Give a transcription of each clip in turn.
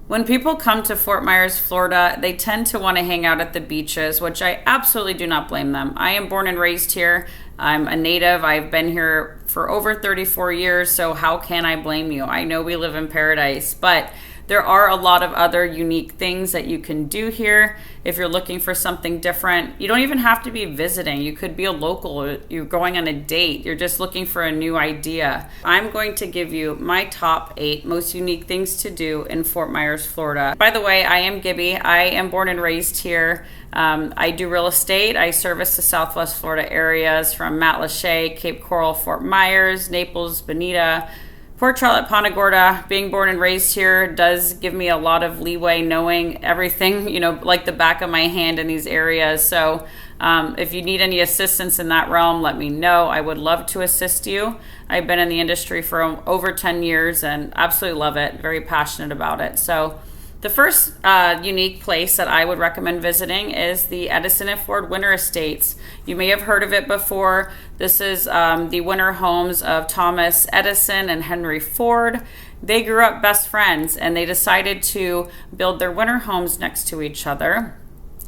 When people come to Fort Myers, Florida, they tend to want to hang out at the beaches, which I absolutely do not blame them. I am born and raised here. I'm a native. I've been here for over 34 years, so how can I blame you? I know we live in paradise, but there are a lot of other unique things that you can do here. If you're looking for something different, you don't even have to be visiting. You could be a local. You're going on a date. You're just looking for a new idea. I'm going to give you my top 8 most unique things to do in Fort Myers, Florida. By the way, I am Gibby. I am born and raised here. I do real estate. I service the Southwest Florida areas from Matlacha, Cape Coral, Fort Myers, Naples, Bonita, Port Charlotte, Punta Gorda. Being born and raised here does give me a lot of leeway knowing everything, like the back of my hand in these areas. So if you need any assistance in that realm, let me know. I would love to assist you. I've been in the industry for over 10 years and absolutely love it. Very passionate about it. So the first unique place that I would recommend visiting is the Edison and Ford Winter Estates. You may have heard of it before. This is the winter homes of Thomas Edison and Henry Ford. They grew up best friends and they decided to build their winter homes next to each other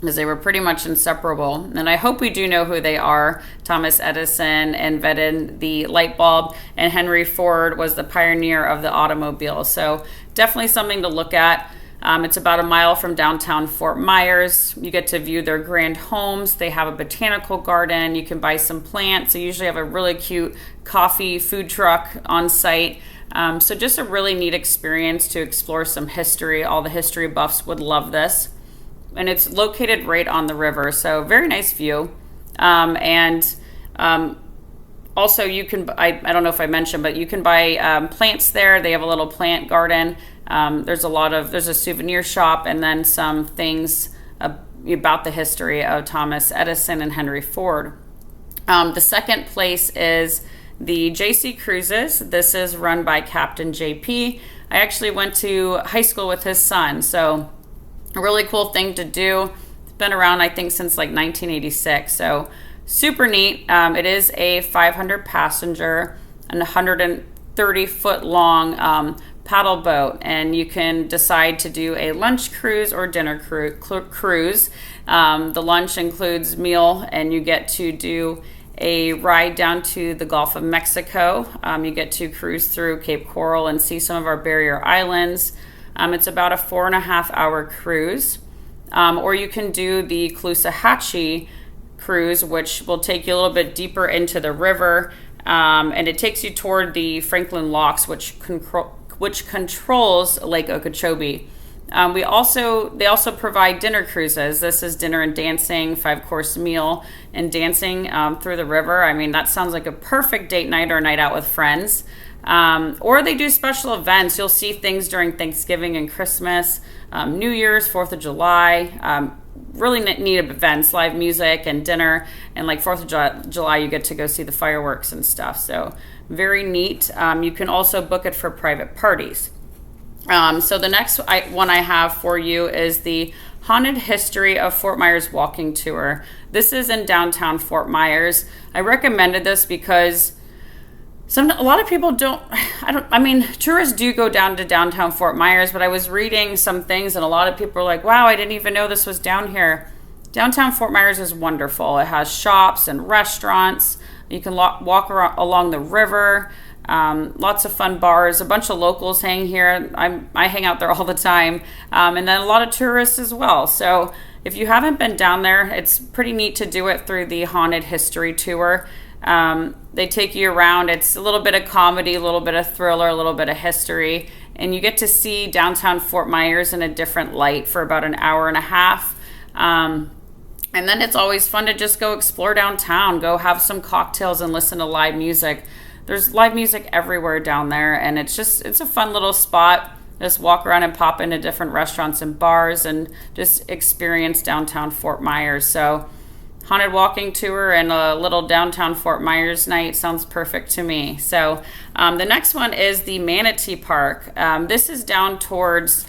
because they were pretty much inseparable. And I hope we do know who they are. Thomas Edison invented the light bulb, and Henry Ford was the pioneer of the automobile. So definitely something to look at. It's about a mile from downtown Fort Myers. You get to view their grand homes. They have a botanical garden. You can buy some plants. They usually have a really cute coffee food truck on site. So just a really neat experience to explore some history. All the history buffs would love this. And it's located right on the river, so very nice view. Also, you can, I don't know if I mentioned, but you can buy plants there. They have a little plant garden. There's a souvenir shop, and then some things about the history of Thomas Edison and Henry Ford. The second place is the JC Cruises. This is run by Captain JP. I actually went to high school with his son, so a really cool thing to do. It's been around, I think, since like 1986, so super neat. It is a 500 passenger and 130-foot long paddle boat, and you can decide to do a lunch cruise or dinner cruise. The lunch includes meal, and you get to do a ride down to the Gulf of Mexico. You get to cruise through Cape Coral and see some of our barrier islands. It's about a 4.5-hour cruise. Or you can do the Caloosahatchee cruise, which will take you a little bit deeper into the river, and it takes you toward the Franklin Locks, which controls Lake Okeechobee. They also provide dinner cruises. This is dinner and dancing, 5-course meal and dancing through the river. I mean, that sounds like a perfect date night or a night out with friends. Or they do special events. You'll see things during Thanksgiving and Christmas, New Year's, 4th of July. Really neat events, live music and dinner. And like 4th of July, you get to go see the fireworks and stuff. So very neat. You can also book it for private parties. So the next one I have for you is the Haunted History of Fort Myers walking tour. This is in downtown Fort Myers. I recommended this because a lot of people tourists do go down to downtown Fort Myers, but I was reading some things and a lot of people were like, wow, I didn't even know this was down here. Downtown Fort Myers is wonderful. It has shops and restaurants. You can walk along the river. Lots of fun bars. A bunch of locals hang here. I hang out there all the time. And then a lot of tourists as well. So if you haven't been down there, it's pretty neat to do it through the Haunted History Tour. They take you around. It's a little bit of comedy, a little bit of thriller, a little bit of history. And you get to see downtown Fort Myers in a different light for about an hour and a half. And then it's always fun to just go explore downtown, go have some cocktails and listen to live music. There's live music everywhere down there, and it's a fun little spot. Just walk around and pop into different restaurants and bars and just experience downtown Fort Myers. So haunted walking tour and a little downtown Fort Myers night sounds perfect to me. So the next one is the Manatee Park. This is down towards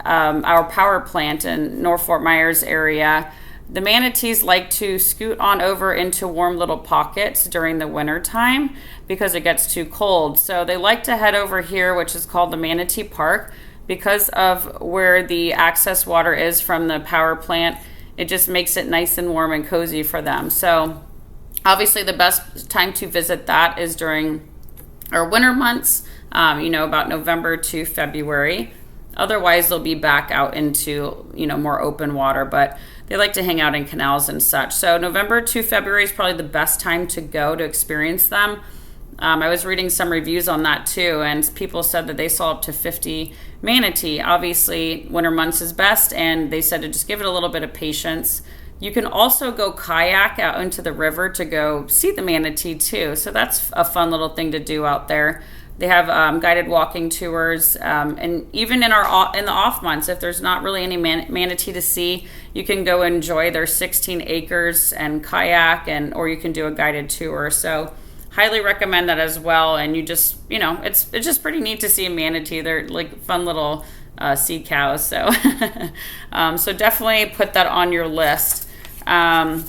our power plant in North Fort Myers area. The manatees like to scoot on over into warm little pockets during the winter time because it gets too cold. So they like to head over here, which is called the Manatee Park. because of where the access water is from the power plant, it just makes it nice and warm and cozy for them. So obviously the best time to visit that is during our winter months, about November to February. Otherwise, they'll be back out into, more open water, but they like to hang out in canals and such. So November to February is probably the best time to go to experience them. I was reading some reviews on that too, and people said that they saw up to 50 manatee. Obviously, winter months is best, and they said to just give it a little bit of patience. You can also go kayak out into the river to go see the manatee too. So that's a fun little thing to do out there. They have guided walking tours, and even in the off months, if there's not really any manatee to see, you can go enjoy their 16 acres and kayak, or you can do a guided tour. So highly recommend that as well. And you just, it's just pretty neat to see a manatee. They're like fun little sea cows. So so definitely put that on your list. And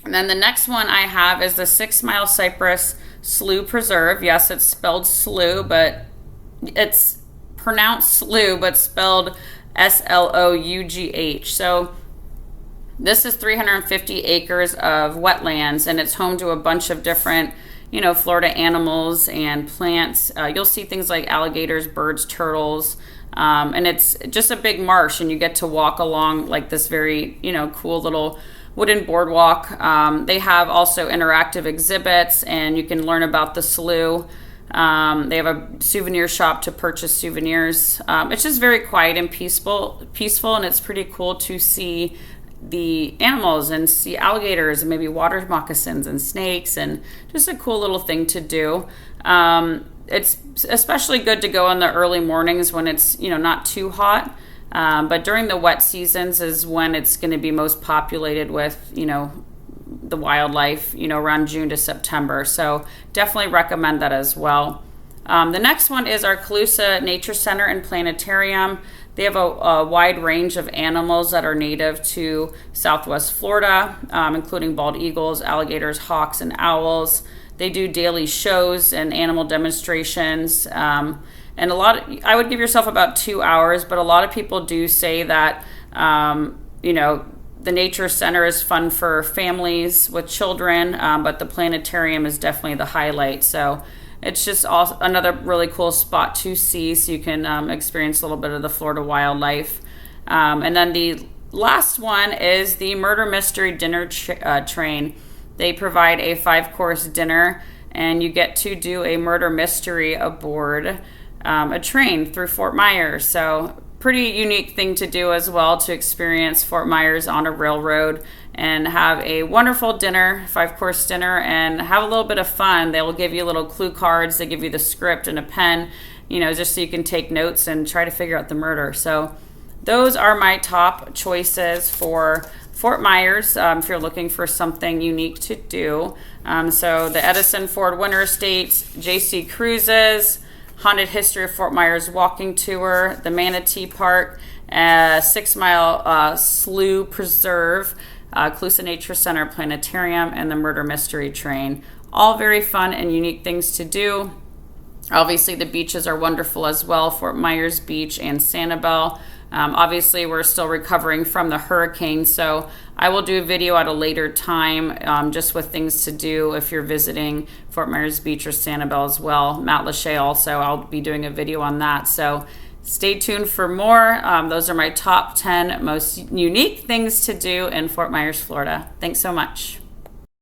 then the next one I have is the 6 Mile Cypress Slough Preserve. Yes, it's spelled slough, but it's pronounced slough, but spelled Slough. So this is 350 acres of wetlands, and it's home to a bunch of different, Florida animals and plants. You'll see things like alligators, birds, turtles, and it's just a big marsh, and you get to walk along like this very, cool little wooden boardwalk. They have also interactive exhibits, and you can learn about the slough. They have a souvenir shop to purchase souvenirs. It's just very quiet and peaceful, and it's pretty cool to see the animals and see alligators and maybe water moccasins and snakes, and just a cool little thing to do. It's especially good to go in the early mornings when it's, not too hot. But during the wet seasons is when it's going to be most populated with, the wildlife, around June to September. So definitely recommend that as well. The next one is our Calusa Nature Center and Planetarium. They have a wide range of animals that are native to Southwest Florida, including bald eagles, alligators, hawks, and owls. They do daily shows and animal demonstrations. And I would give yourself about 2 hours, but a lot of people do say that, the nature center is fun for families with children, but the planetarium is definitely the highlight. So it's just another really cool spot to see, so you can experience a little bit of the Florida wildlife. And then the last one is the Murder Mystery Dinner Train. They provide a 5-course dinner, and you get to do a murder mystery aboard a train through Fort Myers. So pretty unique thing to do as well, to experience Fort Myers on a railroad and have a wonderful dinner, 5-course dinner, and have a little bit of fun. They will give you little clue cards. They give you the script and a pen, just so you can take notes and try to figure out the murder. So those are my top choices for Fort Myers, if you're looking for something unique to do. So the Edison Ford Winter Estates, JC Cruises, Haunted History of Fort Myers walking tour, the Manatee Park, 6 Mile Slough Preserve, Calusa Nature Center Planetarium, and the Murder Mystery Train. All very fun and unique things to do. Obviously, the beaches are wonderful as well, Fort Myers Beach and Sanibel. Obviously, we're still recovering from the hurricane, so I will do a video at a later time just with things to do if you're visiting Fort Myers Beach or Sanibel as well. Matt Lachey also, I'll be doing a video on that. So stay tuned for more. Those are my top 10 most unique things to do in Fort Myers, Florida. Thanks so much.